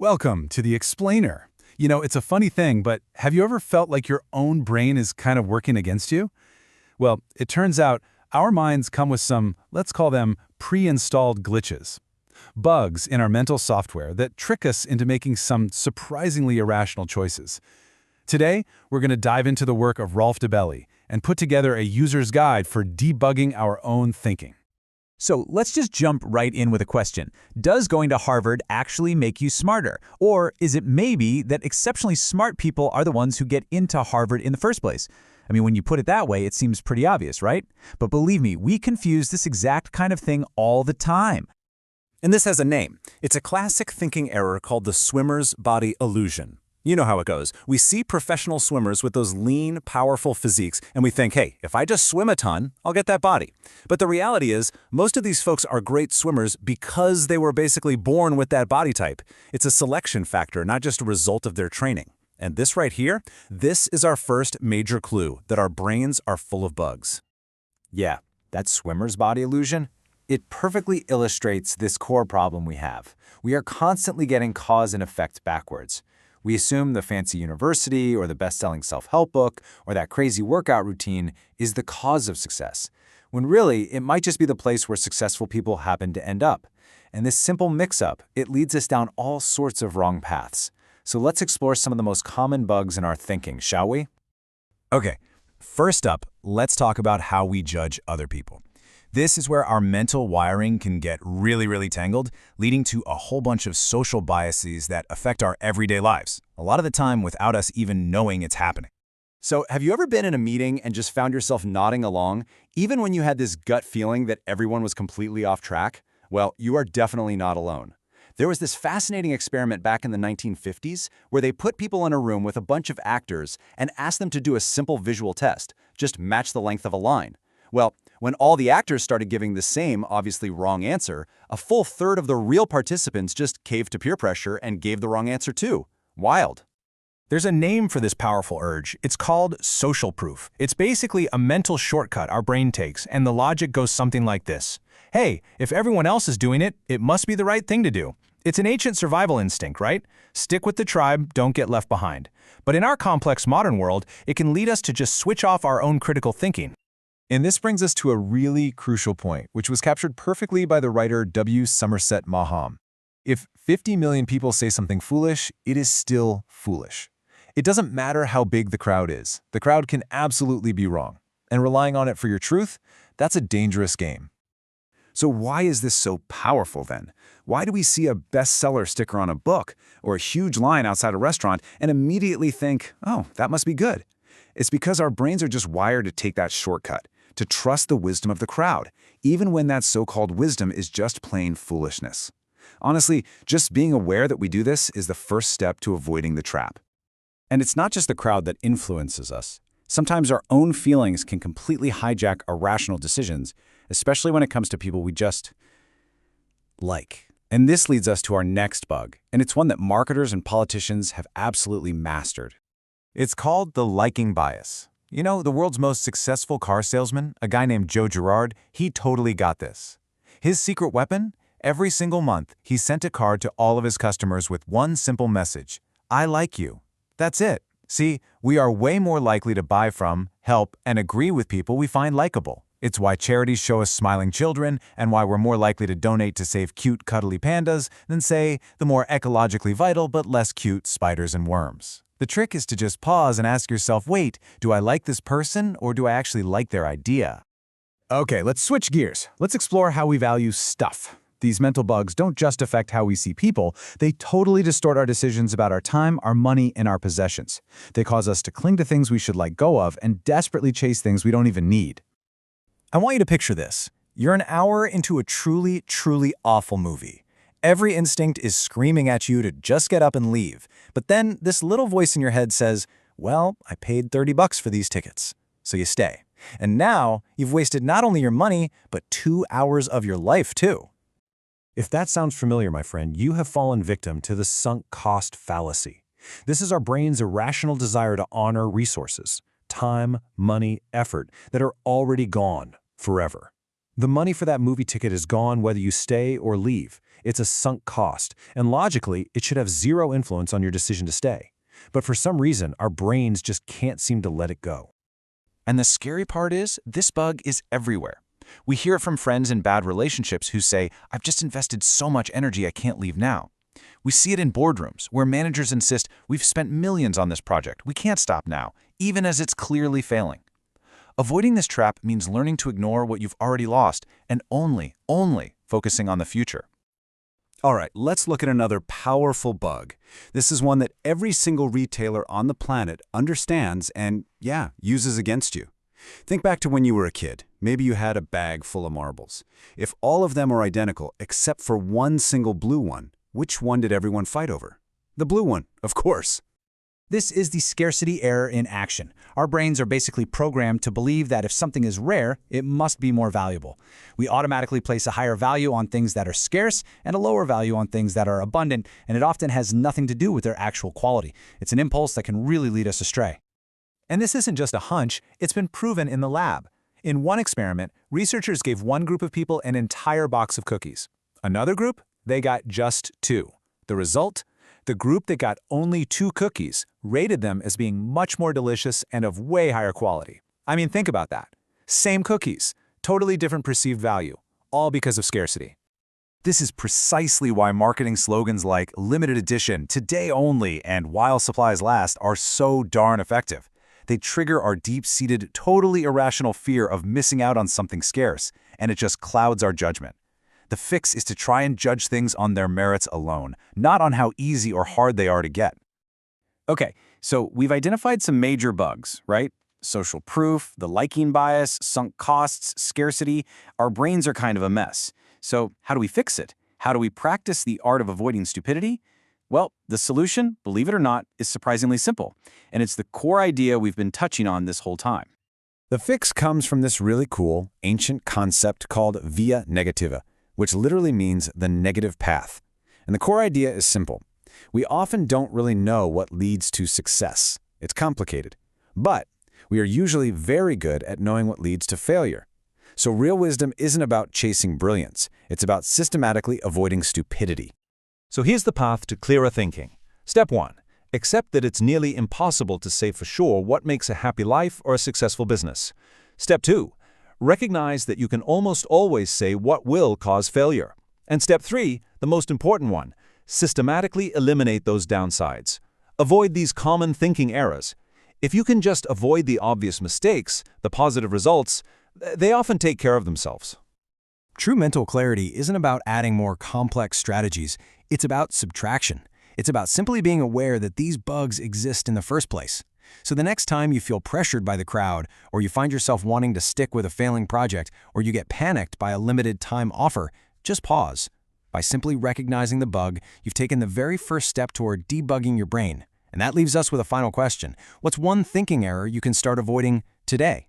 Welcome to the Explainer. It's a funny thing, but have you ever felt like your own brain is kind of working against you? Well, it turns out our minds come with some, let's call them, pre-installed glitches. Bugs in our mental software that trick us into making some surprisingly irrational choices. Today, we're going to dive into the work of Rolf Dobelli and put together a user's guide for debugging our own thinking. So let's just jump right in with a question. Does going to Harvard actually make you smarter? Or is it maybe that exceptionally smart people are the ones who get into Harvard in the first place? I mean, when you put it that way, it seems pretty obvious, right? But believe me, we confuse this exact kind of thing all the time. And this has a name. It's a classic thinking error called the swimmer's body illusion. You know how it goes. We see professional swimmers with those lean, powerful physiques, and we think, hey, if I just swim a ton, I'll get that body. But the reality is, most of these folks are great swimmers because they were basically born with that body type. It's a selection factor, not just a result of their training. And this right here, this is our first major clue that our brains are full of bugs. Yeah, that swimmer's body illusion, it perfectly illustrates this core problem we have. We are constantly getting cause and effect backwards. We assume the fancy university or the best-selling self-help book or that crazy workout routine is the cause of success, when really it might just be the place where successful people happen to end up. And this simple mix-up, it leads us down all sorts of wrong paths. So let's explore some of the most common bugs in our thinking, shall we? Okay, first up, let's talk about how we judge other people. This is where our mental wiring can get really tangled, leading to a whole bunch of social biases that affect our everyday lives, a lot of the time without us even knowing it's happening. So have you ever been in a meeting and just found yourself nodding along, even when you had this gut feeling that everyone was completely off track? Well, you are definitely not alone. There was this fascinating experiment back in the 1950s where they put people in a room with a bunch of actors and asked them to do a simple visual test, just match the length of a line. Well, when all the actors started giving the same, obviously wrong answer, a full third of the real participants just caved to peer pressure and gave the wrong answer too. Wild. There's a name for this powerful urge. It's called social proof. It's basically a mental shortcut our brain takes, and the logic goes something like this. Hey, if everyone else is doing it, it must be the right thing to do. It's an ancient survival instinct, right? Stick with the tribe, don't get left behind. But in our complex modern world, it can lead us to just switch off our own critical thinking. And this brings us to a really crucial point, which was captured perfectly by the writer W. Somerset Maugham. If 50 million people say something foolish, it is still foolish. It doesn't matter how big the crowd is. The crowd can absolutely be wrong. And relying on it for your truth, that's a dangerous game. So why is this so powerful then? Why do we see a bestseller sticker on a book or a huge line outside a restaurant and immediately think, oh, that must be good? It's because our brains are just wired to take that shortcut, to trust the wisdom of the crowd, even when that so-called wisdom is just plain foolishness. Honestly, just being aware that we do this is the first step to avoiding the trap. And it's not just the crowd that influences us. Sometimes our own feelings can completely hijack irrational decisions, especially when it comes to people we just like. And this leads us to our next bug, and it's one that marketers and politicians have absolutely mastered. It's called the liking bias. You know, the world's most successful car salesman, a guy named Joe Girard, he totally got this. His secret weapon? Every single month, he sent a card to all of his customers with one simple message: I like you. That's it. See, we are way more likely to buy from, help, and agree with people we find likable. It's why charities show us smiling children and why we're more likely to donate to save cute, cuddly pandas than, say, the more ecologically vital but less cute spiders and worms. The trick is to just pause and ask yourself, wait, do I like this person or do I actually like their idea? Okay, let's switch gears. Let's explore how we value stuff. These mental bugs don't just affect how we see people, they totally distort our decisions about our time, our money, and our possessions. They cause us to cling to things we should let go of and desperately chase things we don't even need. I want you to picture this. You're an hour into a truly awful movie. Every instinct is screaming at you to just get up and leave. But then this little voice in your head says, well, I paid $30 for these tickets. So you stay. And now you've wasted not only your money, but 2 hours of your life too. If that sounds familiar, my friend, you have fallen victim to the sunk cost fallacy. This is our brain's irrational desire to honor resources, time, money, effort that are already gone forever. The money for that movie ticket is gone whether you stay or leave. It's a sunk cost, and logically, it should have zero influence on your decision to stay. But for some reason, our brains just can't seem to let it go. And the scary part is, this bug is everywhere. We hear it from friends in bad relationships who say, "I've just invested so much energy I can't leave now." We see it in boardrooms, where managers insist, "We've spent millions on this project, we can't stop now," even as it's clearly failing. Avoiding this trap means learning to ignore what you've already lost and only focusing on the future. All right, let's look at another powerful bug. This is one that every single retailer on the planet understands and, yeah, uses against you. Think back to when you were a kid. Maybe you had a bag full of marbles. If all of them are identical except for one single blue one, which one did everyone fight over? The blue one, of course. This is the scarcity error in action. Our brains are basically programmed to believe that if something is rare, it must be more valuable. We automatically place a higher value on things that are scarce and a lower value on things that are abundant, and it often has nothing to do with their actual quality. It's an impulse that can really lead us astray. And this isn't just a hunch, it's been proven in the lab. In one experiment, researchers gave one group of people an entire box of cookies. Another group, they got just 2. The result? The group that got only 2 cookies rated them as being much more delicious and of way higher quality. I mean, think about that. Same cookies, totally different perceived value, all because of scarcity. This is precisely why marketing slogans like "limited edition," "today only," and "while supplies last" are so darn effective. They trigger our deep-seated, totally irrational fear of missing out on something scarce, and it just clouds our judgment. The fix is to try and judge things on their merits alone, not on how easy or hard they are to get. Okay, so we've identified some major bugs, right? Social proof, the liking bias, sunk costs, scarcity. Our brains are kind of a mess. So how do we fix it? How do we practice the art of avoiding stupidity? Well, the solution, believe it or not, is surprisingly simple, and it's the core idea we've been touching on this whole time. The fix comes from this really cool, ancient concept called via negativa, which literally means the negative path. And the core idea is simple. We often don't really know what leads to success. It's complicated. But we are usually very good at knowing what leads to failure. So real wisdom isn't about chasing brilliance. It's about systematically avoiding stupidity. So here's the path to clearer thinking. Step 1. Accept that it's nearly impossible to say for sure what makes a happy life or a successful business. Step 2. Recognize that you can almost always say what will cause failure. And step 3, the most important one, systematically eliminate those downsides. Avoid these common thinking errors. If you can just avoid the obvious mistakes, the positive results, they often take care of themselves. True mental clarity isn't about adding more complex strategies. It's about subtraction. It's about simply being aware that these bugs exist in the first place. So the next time you feel pressured by the crowd, or you find yourself wanting to stick with a failing project, or you get panicked by a limited time offer, just pause. By simply recognizing the bug, you've taken the very first step toward debugging your brain. And that leaves us with a final question. What's one thinking error you can start avoiding today?